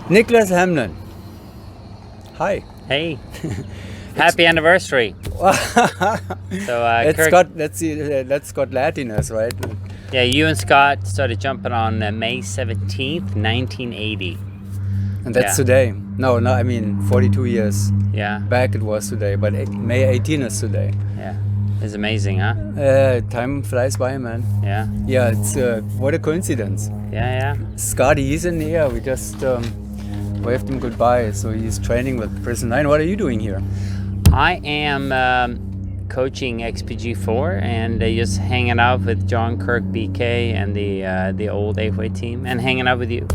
Niklas Hemlin. Hi. Hey, happy anniversary. So That's got Latinus, right? yeah, you and Scott started jumping on May 17th, 1980. And that's Yeah. today. No, I mean 42 years Yeah, back it was today, but May 18 is today. yeah. It's amazing, huh? Time flies by, man. Yeah, Yeah, it's what a coincidence. yeah. Scotty, he's in the air. We just waved him goodbye. So he's training with Prison 9. What are you doing here? I am coaching XPG4 and just hanging out with John, Kirk, BK, and the old 8-way team, and hanging out with you.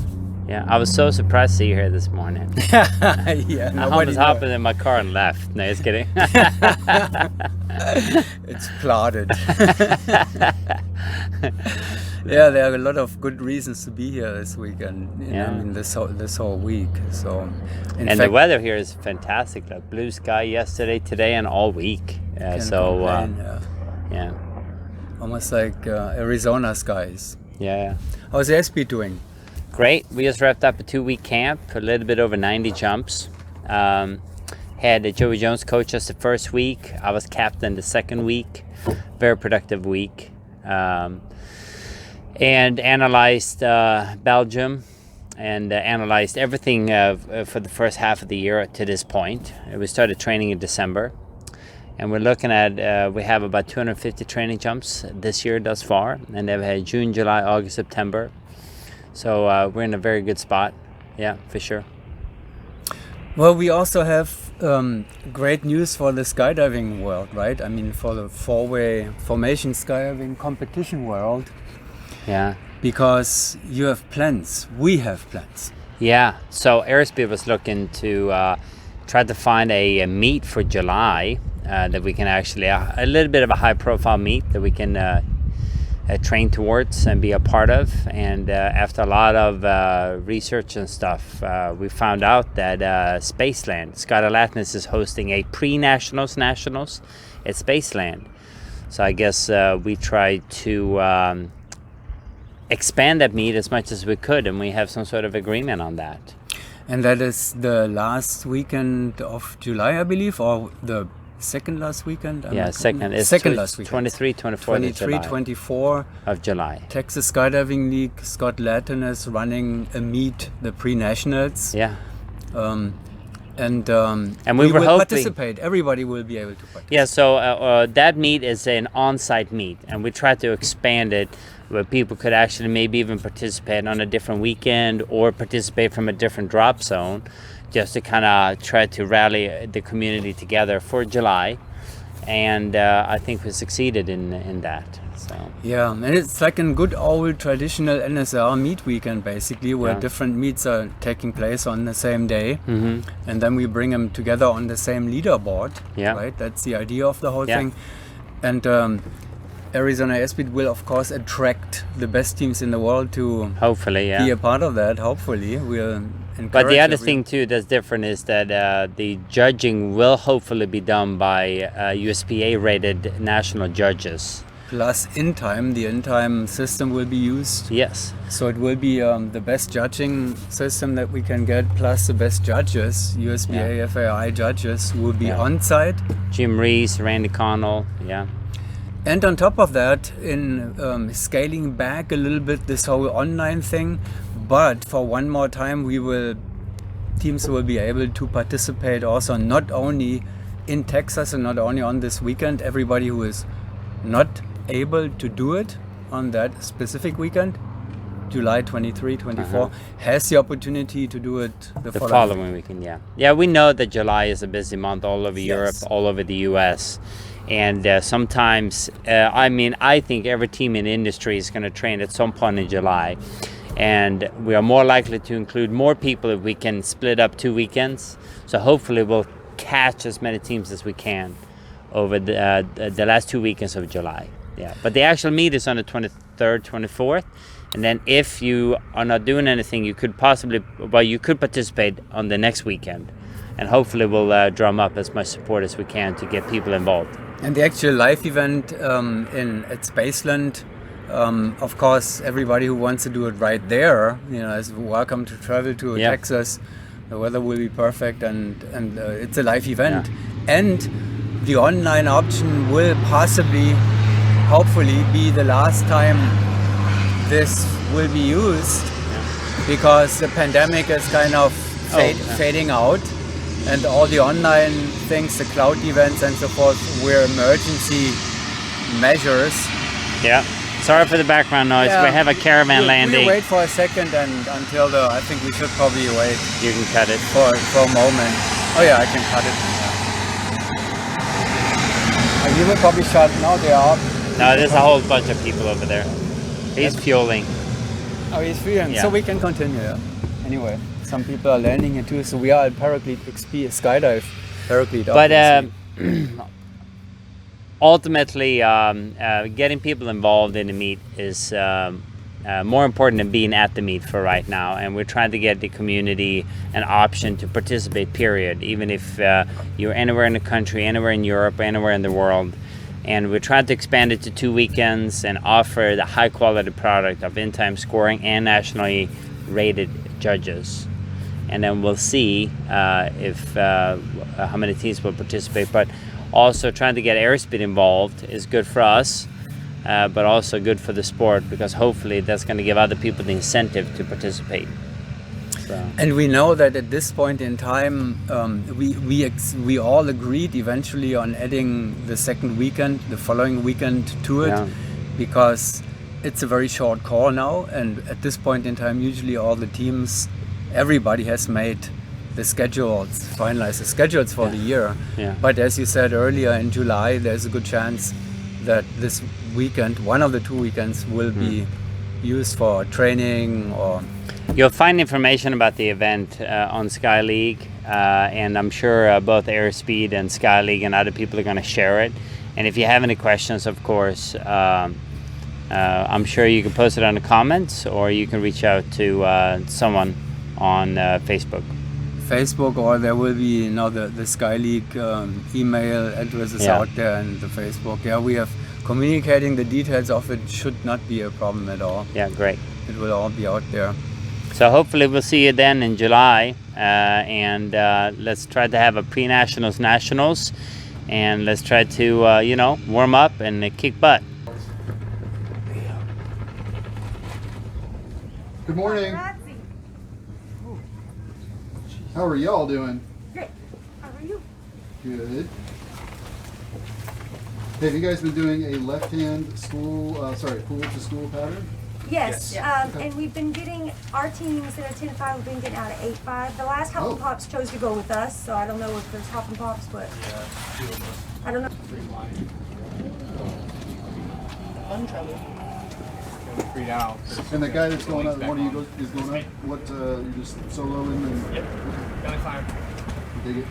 Yeah, I was so surprised to see you here this morning. Yeah, I almost hopped in my car and left. No, just kidding. It's plotted. Yeah, there are a lot of good reasons to be here this weekend. Yeah. I mean, this whole week. So, the weather here is fantastic. Like blue sky yesterday, today, and all week. Yeah, almost like Arizona skies. yeah. How's Airspeed doing? Great. We just wrapped up a 2-week camp, a little bit over 90 jumps. Had Joey Jones coach us the first week. I was captain the second week. Very productive week. And analyzed Belgium and analyzed everything for the first half of the year to this point. We started training in December. And we're looking at, we have about 250 training jumps this year thus far. And they've had June, July, August, September. So we're in a very good spot. Yeah, for sure. Well, we also have great news for the skydiving world, right? I mean, for the four-way formation skydiving competition world. Yeah. Because you have plans. We have plans. Yeah. So Airspeed was looking to try to find a meet for July that we can actually, a little bit of a high-profile meet that we can train towards and be a part of. And after a lot of research and stuff, we found out that Spaceland, Scott Latness, is hosting a pre-nationals at Spaceland. So I guess we tried to expand that meet as much as we could, and we have some sort of agreement on that. And that is the last weekend of July, I believe, or the second last weekend? Second. It's second last weekend. 23, 24 24 of July. Texas Skydiving League, Scott Latton is running a meet, the pre-nationals. Yeah. And we were hoping participate. Everybody will be able to participate. Yeah, so that meet is an on-site meet, and we tried to expand it where people could actually maybe even participate on a different weekend or participate from a different drop zone, just to kind of try to rally the community together for July. And I think we succeeded in that. So yeah, and it's like a good old traditional NSL meet weekend, basically, where different meets are taking place on the same day. Mm-hmm. And then we bring them together on the same leaderboard. Yeah. Right? That's the idea of the whole thing. And Arizona Airspeed will, of course, attract the best teams in the world to hopefully be a part of that. Hopefully, we'll encourage. But the other thing too that's different is that the judging will hopefully be done by USPA-rated national judges. Plus, the in-time system will be used. Yes. So it will be the best judging system that we can get, plus the best judges, USPA, FAI judges, will be on site. Jim Reese, Randy Connell, And on top of that, in scaling back a little bit this whole online thing, but for one more time, teams will be able to participate also not only in Texas and not only on this weekend. Everybody who is not able to do it on that specific weekend, July 23, 24, has the opportunity to do it the following weekend. Yeah, we know that July is a busy month all over Europe, all over the US. And sometimes, I think every team in the industry is going to train at some point in July. And we are more likely to include more people if we can split up 2 weekends. So hopefully we'll catch as many teams as we can over the last 2 weekends of July. Yeah, but the actual meet is on the 23rd, 24th. And then if you are not doing anything, you could participate on the next weekend. And hopefully we'll drum up as much support as we can to get people involved. And the actual live event at Spaceland Of course, everybody who wants to do it right there, is welcome to travel to Texas. The weather will be perfect, and it's a live event. Yeah. And the online option will possibly, hopefully, be the last time this will be used, because the pandemic is kind of fading out, and all the online things, the cloud events and so forth, were emergency measures. Yeah. Sorry for the background noise. We have a caravan landing. We'll wait for a second, and until I think we should probably wait. You can cut it for a moment. Oh yeah, I can cut it. You will probably shut. No, they are. No, there's a whole bunch of people over there. He's fueling. Oh, he's fueling. Yeah. So we can continue. Yeah. Anyway, some people are landing here too. So we are at Paraclete XP, Skydive Paraclete. But ultimately, getting people involved in the meet is more important than being at the meet for right now. And we're trying to get the community an option to participate, period. Even if you're anywhere in the country, anywhere in Europe, anywhere in the world. And we're trying to expand it to 2 weekends and offer the high quality product of in-time scoring and nationally rated judges. And then we'll see if how many teams will participate. But also trying to get Airspeed involved is good for us, but also good for the sport, because hopefully that's going to give other people the incentive to participate. So. And we know that at this point in time, we all agreed eventually on adding the second weekend, the following weekend to it, because it's a very short call now. And at this point in time, usually all the teams, everybody has made the schedules, finalize the schedules for the year. Yeah. But as you said earlier, in July, there's a good chance that this weekend, one of the 2 weekends, will be used for training or... You'll find information about the event on Sky League, and I'm sure both Airspeed and Sky League and other people are going to share it. And if you have any questions, of course, I'm sure you can post it on the comments, or you can reach out to someone on Facebook. Or there will be the Sky League email addresses out there, and the Facebook. Yeah, we have communicating the details of it should not be a problem at all. Yeah, great. It will all be out there. So hopefully we'll see you then in July, and let's try to have a pre-nationals, nationals, and let's try to warm up and kick butt. Good morning. How are y'all doing? Great. How are you? Good. Have you guys been doing a left-hand pool to school pattern? Yes. And we've been getting our teams that are 10-5. We've been getting out of 8-5. The last Hop and Pops chose to go with us, so I don't know if there's Hop and Pops, but I don't know. Free now. And the guy that's going up, one of you is going up. What you just soloing and? Yep. Gonna climb. Dig it.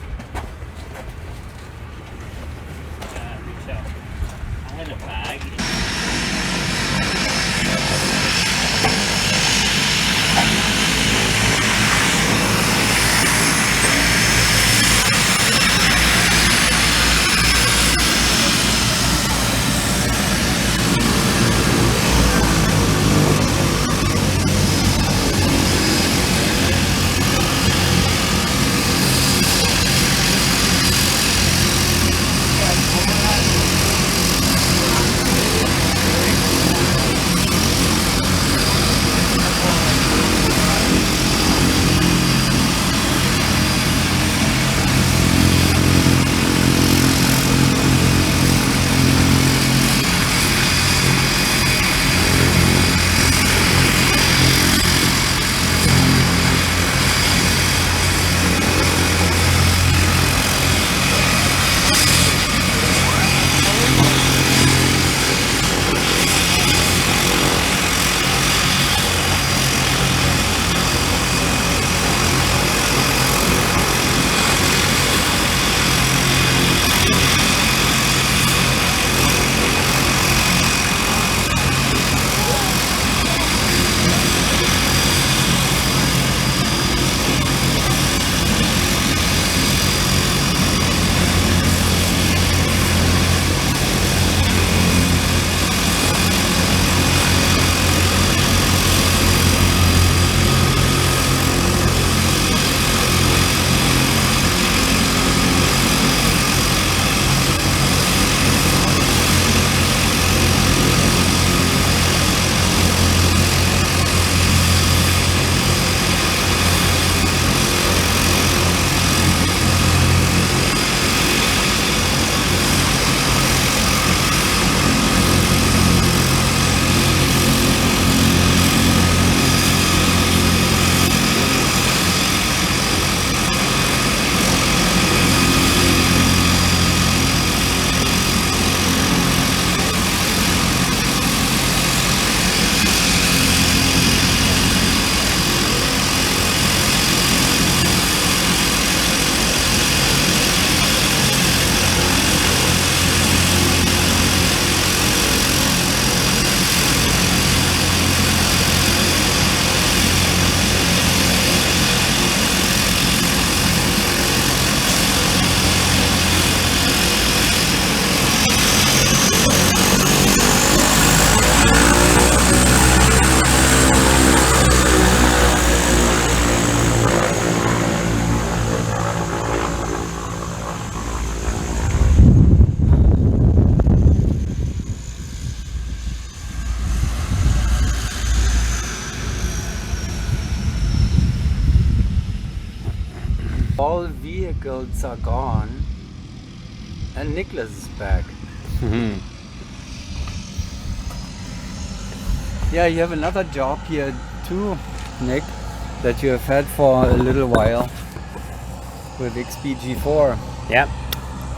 I had a bag. All vehicles are gone, and Niklas is back. Yeah, you have another job here too, Nick, that you have had for a little while with XPG4. Yeah.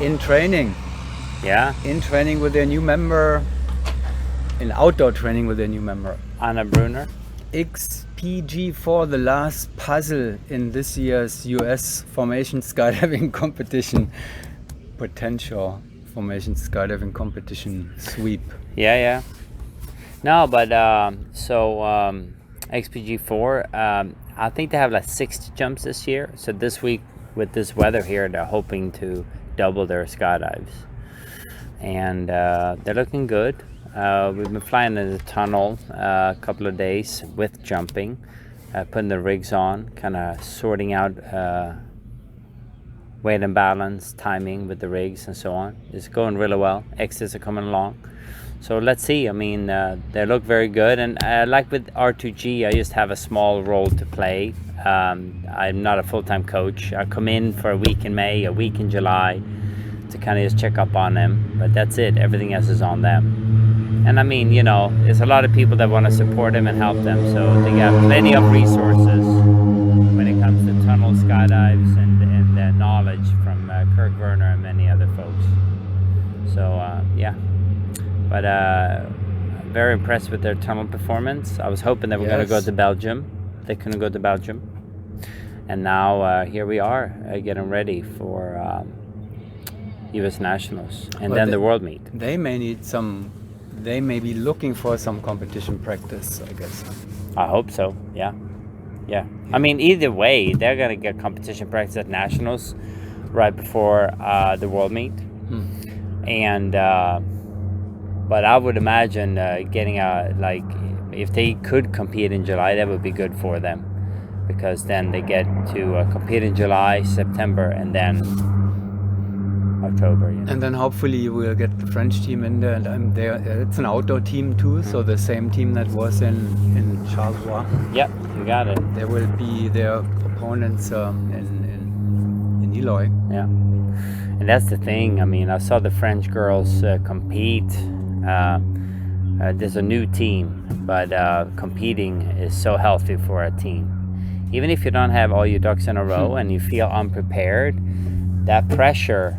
In training. Yeah. In training with their new member. In outdoor training with their new member. Anna Brunner. XPG4, the last puzzle in this year's US formation skydiving competition. Potential formation skydiving competition sweep. Yeah. No, but XPG4, I think they have like 60 jumps this year. So this week with this weather here, they're hoping to double their skydives. And they're looking good. We've been flying in the tunnel a couple of days with jumping, putting the rigs on, kind of sorting out weight and balance, timing with the rigs and so on. It's going really well. Exits are coming along. So let's see. I mean, they look very good. And like with R2G, I just have a small role to play. I'm not a full-time coach. I come in for a week in May, a week in July to kind of just check up on them. But that's it. Everything else is on them. And I mean, you know, there's a lot of people that want to support them and help them. So they got plenty of resources when it comes to tunnel skydives and knowledge from Kirk Werner and many other folks. So, yeah. But very impressed with their tunnel performance. I was hoping they were going to go to Belgium. They couldn't go to Belgium. And now here we are getting ready for US Nationals and then the World Meet. They may need some, they may be looking for some competition practice, I guess. I hope so, yeah. I mean, either way, they're going to get competition practice at Nationals right before the World Meet. And but I would imagine getting like if they could compete in July, that would be good for them, because then they get to compete in July, September, and then October. You know? And then hopefully you will get the French team in there, and I'm there. It's an outdoor team too, so the same team that was in Charleroi. Yep, you got it. There will be their opponents in Eloy. Yeah, and that's the thing. I mean, I saw the French girls compete. There's a new team, but competing is so healthy for a team. Even if you don't have all your ducks in a row and you feel unprepared, that pressure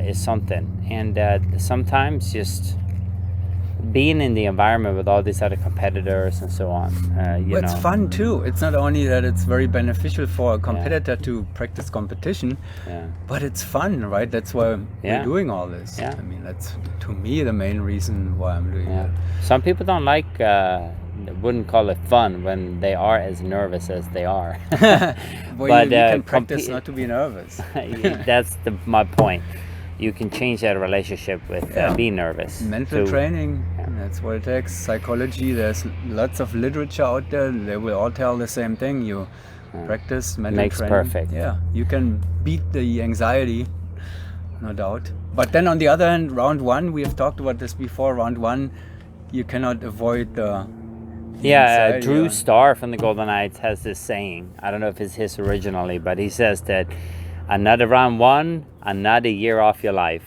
is something. And sometimes just being in the environment with all these other competitors and so on, well, it's fun too. It's not only that it's very beneficial for a competitor to practice competition, but it's fun, right? That's why we're doing all this. Yeah. I mean, that's to me the main reason why I'm doing it. Some people don't like, wouldn't call it fun when they are as nervous as they are. Well, but you can practice not to be nervous. That's my point. You can change that relationship with being nervous. Mental training, that's what it takes. Psychology, there's lots of literature out there. They will all tell the same thing. You practice mental Makes training. perfect. Yeah, you can beat the anxiety, no doubt. But then on the other hand, round one, we have talked about this before, round one, you cannot avoid the anxiety. Drew Starr from the Golden Knights has this saying. I don't know if it's his originally, but he says that another round one, another year off your life.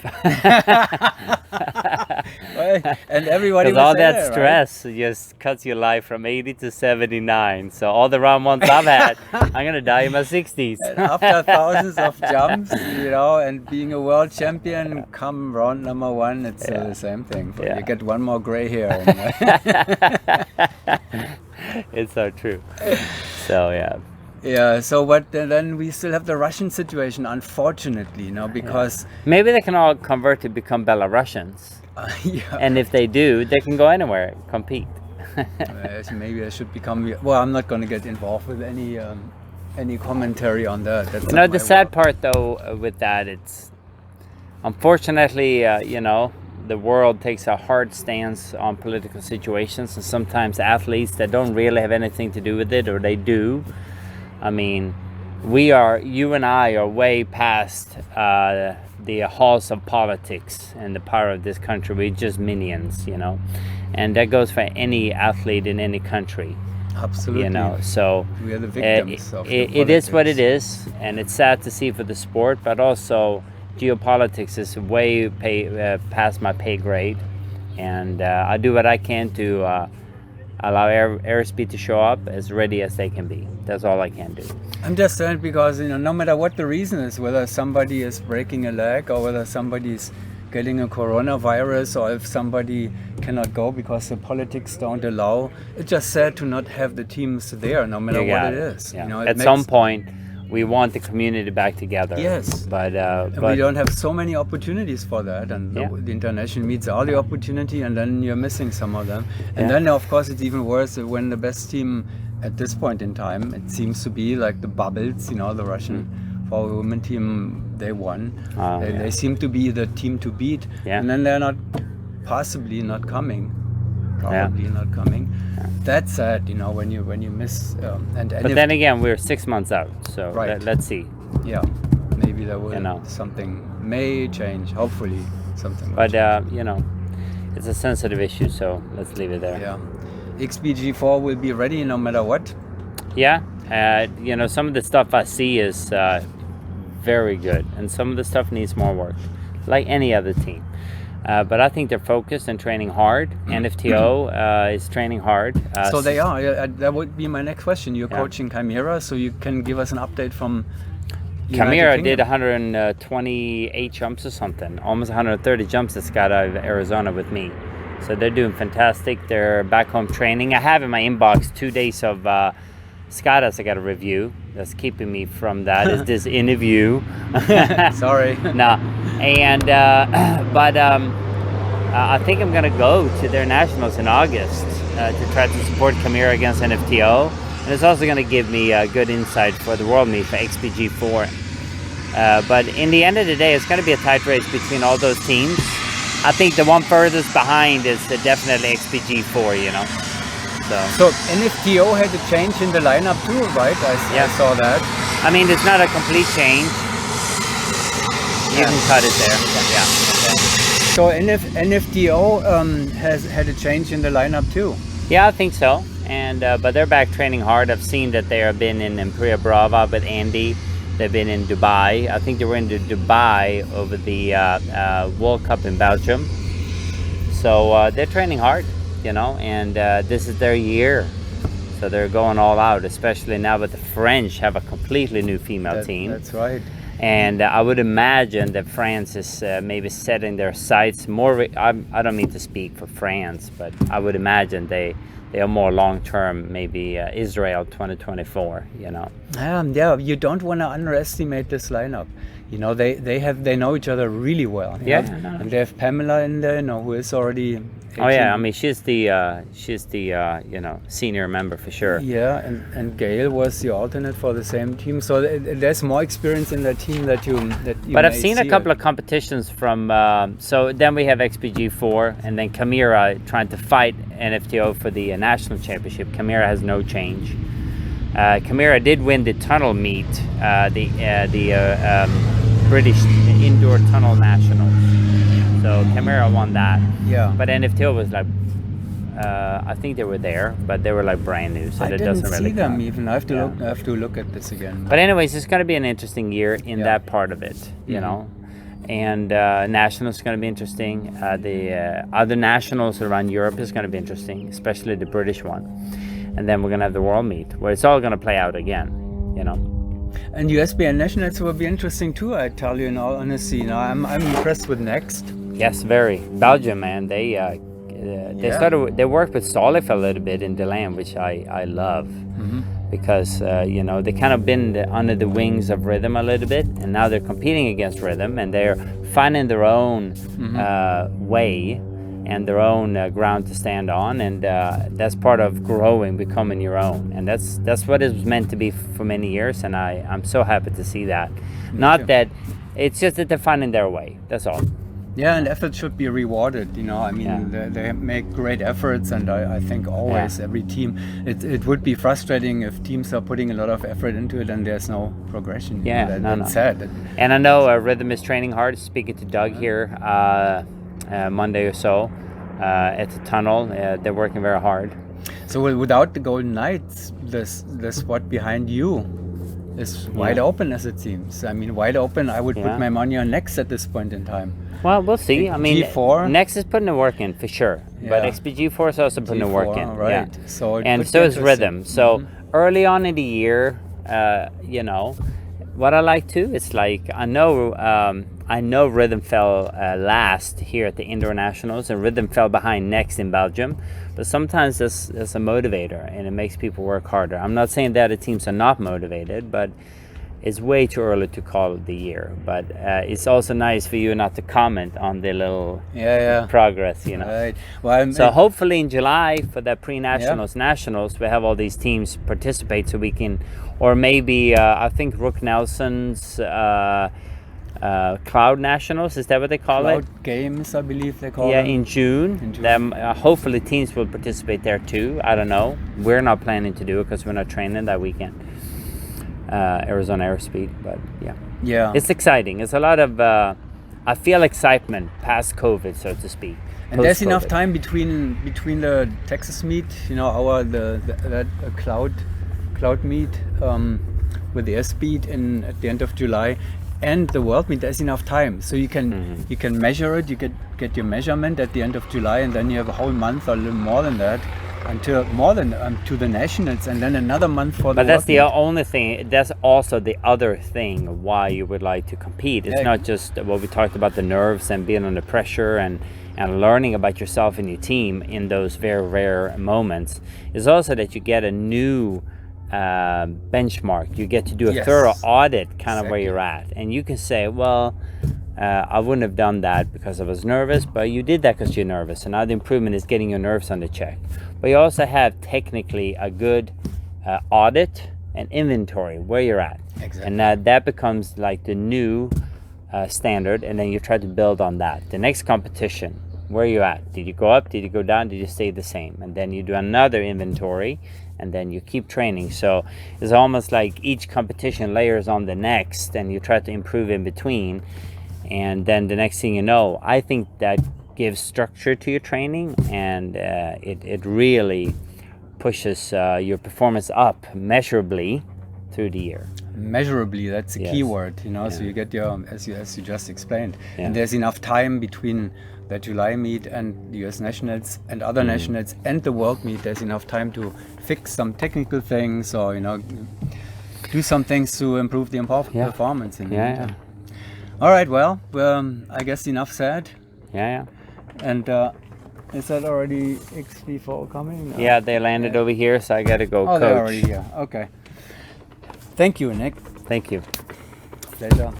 And everybody because all that stress just cuts your life from 80 to 79. So all the round ones I've had, I'm going to die in my 60s. And after thousands of jumps, you know, and being a world champion, come round number one, it's the same thing. You get one more gray hair. It's so true. So, yeah. Yeah, so but then we still have the Russian situation, unfortunately, you know, because... Maybe they can all convert to become Belarusians. And if they do, they can go anywhere, compete. Maybe I should become... Well, I'm not going to get involved with any commentary on that. That's you know, the sad part, though, with that, it's... Unfortunately, you know, the world takes a hard stance on political situations, and sometimes athletes that don't really have anything to do with it, or they do. I mean, you and I are way past the halls of politics and the power of this country. We're just minions, you know. And that goes for any athlete in any country. Absolutely. You know, so we are the victims of the it is what it politics. is, and it's sad to see for the sport, but also geopolitics is way past my pay grade, and I do what I can to allow Airspeed to show up as ready as they can be. That's all I can do. I'm just saying because, you know, no matter what the reason is, whether somebody is breaking a leg or whether somebody is getting a coronavirus or if somebody cannot go because the politics don't allow, it's just sad to not have the teams there, no matter what it is. Yeah. You know, At some point, we want the community back together. Yes, but we don't have so many opportunities for that, and the international meets are the opportunity, and then you're missing some of them. And then, of course, it's even worse when the best team at this point in time, it seems to be like the Bubbles, you know, the Russian power women team, they won. They seem to be the team to beat, and then they're not, possibly not coming. Probably not coming. That's sad, you know, when you miss. But then again, we're 6 months out, so let's see. Yeah, maybe there will something may change. Hopefully, something. But you know, it's a sensitive issue, so let's leave it there. Yeah, XPG4 will be ready no matter what. Yeah, you know, some of the stuff I see is very good, and some of the stuff needs more work, like any other team. But I think they're focused and training hard. NFTO is training hard. So they are. That would be my next question. You're coaching Chimera, so you can give us an update from Chimera did 128 jumps or something, almost 130 jumps at Skydive Arizona with me. So they're doing fantastic. They're back home training. I have in my inbox 2 days of skydives I got to review. That's keeping me from that is this interview. Sorry. No. And but I think I'm gonna go to their nationals in August to try to support Chimera against NFTO, and it's also gonna give me a good insight for the World Meet for XPG4. But in the end of the day, it's gonna be a tight race between all those teams. I think the one furthest behind is definitely XPG4. You know. So NFTO had a change in the lineup too, right? I saw that. I mean, it's not a complete change. You can cut it there. Yeah. Okay. So NFTO has had a change in the lineup too. Yeah, I think so. And but they're back training hard. I've seen that they have been in Imperial Brava with Andy. They've been in Dubai. I think they were in Dubai over the World Cup in Belgium. So they're training hard, you know, and this is their year. So they're going all out, especially now that the French have a completely new female team. That's right. And I would imagine that France is maybe setting their sights more. I don't mean to speak for France, but I would imagine they are more long-term, maybe Israel 2024, you know. Yeah, you don't want to underestimate this lineup. You know, they know each other really well. Yeah. And they have Pamela in there, you know, who is already 18. Oh yeah, I mean she's the you know, senior member for sure. Yeah, and Gail was the alternate for the same team, so there's more experience in that team that you. But I've seen a couple of competitions from. So then we have XPG4, and then Chimera trying to fight NFTO for the national championship. Chimera has no change. Chimera did win the tunnel meet, the British indoor tunnel nationals. So Chimera won that. Yeah. But NFTO was like, I think they were there, but they were like brand new, so I that didn't doesn't really see them count. even. I have to look at this again. But anyways, it's going to be an interesting year in that part of it, you know. And nationals is going to be interesting. The other nationals around Europe is going to be interesting, especially the British one. And then we're going to have the World Meet, where it's all going to play out again, you know. And USBN nationals will be interesting too, I tell you in all honesty. You know, I'm impressed with Next. Yes, very. Belgium, man, they started. They worked with Stolif a little bit in Deland, which I love, because you know, they kind of been under the wings of Rhythm a little bit, and now they're competing against Rhythm, and they're finding their own way and their own ground to stand on, and that's part of growing, becoming your own, and that's what it was meant to be for many years, and I'm so happy to see that. Not that it's just that they're finding their way. That's all. Yeah, and effort should be rewarded, you know. I mean, they make great efforts, and I think always every team, it would be frustrating if teams are putting a lot of effort into it and there's no progression. Yeah, that's sad. And I know Rhythm is training hard. Speaking to Doug here Monday or so at the tunnel, they're working very hard. So without the Golden Knights, the spot behind you is wide open, as it seems. I mean, wide open. I would put my money on Next at this point in time. Well, we'll see. I mean, G4. Next is putting the work in for sure, but Yeah. XPG4 is also putting the work in. Right. Yeah. So it And could so be is interesting. Rhythm. So early on in the year, you know, what I like too, it's like I know Rhythm fell last here at the Indoor Nationals, and Rhythm fell behind Next in Belgium. But sometimes that's a motivator, and it makes people work harder. I'm not saying that the teams are not motivated, but it's way too early to call the year. But it's also nice for you not to comment on the little progress, you know. Right. Well, So hopefully in July for the pre-nationals, nationals, we have all these teams participate, so we can, or maybe I think Rook Nelson's Cloud Nationals, is that what they call it? Cloud Games, I believe they call Yeah, them. in June. In June. Then hopefully teams will participate there too. I don't know. We're not planning to do it because we're not training that weekend. Arizona Airspeed, but Yeah. it's exciting. It's a lot of I feel excitement past COVID, so to speak. And there's enough Post-COVID. time between the Texas meet, you know, that cloud meet with the Airspeed at the end of July, and the World meet. There's enough time, so you can measure it. You get your measurement at the end of July, and then you have a whole month or a little more than that to the nationals, and then another month for the. But that's World the meet. only thing. That's also the other thing why you would like to compete. It's not just what we talked about, the nerves and being under pressure and learning about yourself and your team in those very rare moments. It's also that you get a new benchmark. You get to do a thorough audit kind of where you're at, and you can say, well, I wouldn't have done that because I was nervous, but you did that because you're nervous, and now the improvement is getting your nerves under check. But you also have technically a good audit and inventory where you're at. Exactly. And that becomes like the new standard, and then you try to build on that. The next competition, where you at? Did you go up? Did you go down? Did you stay the same? And then you do another inventory, and then you keep training. So it's almost like each competition layers on the next, and you try to improve in between. And then the next thing you know, I think that gives structure to your training, and it really pushes your performance up measurably through the year. Measurably, that's the key Yes. word, you know. Yeah. So you get your, as you just explained, Yeah. and there's enough time between the July meet and the US Nationals and Mm. other nationals and the World meet. There's enough time to fix some technical things, or do some things to improve the performance. In the meantime. All right. Well, I guess enough said. Yeah. And is that already XP4 coming? No. Yeah, they landed over here, so I gotta go Oh, they're coach. already here. Okay. Thank you, Nick. Thank you. Later.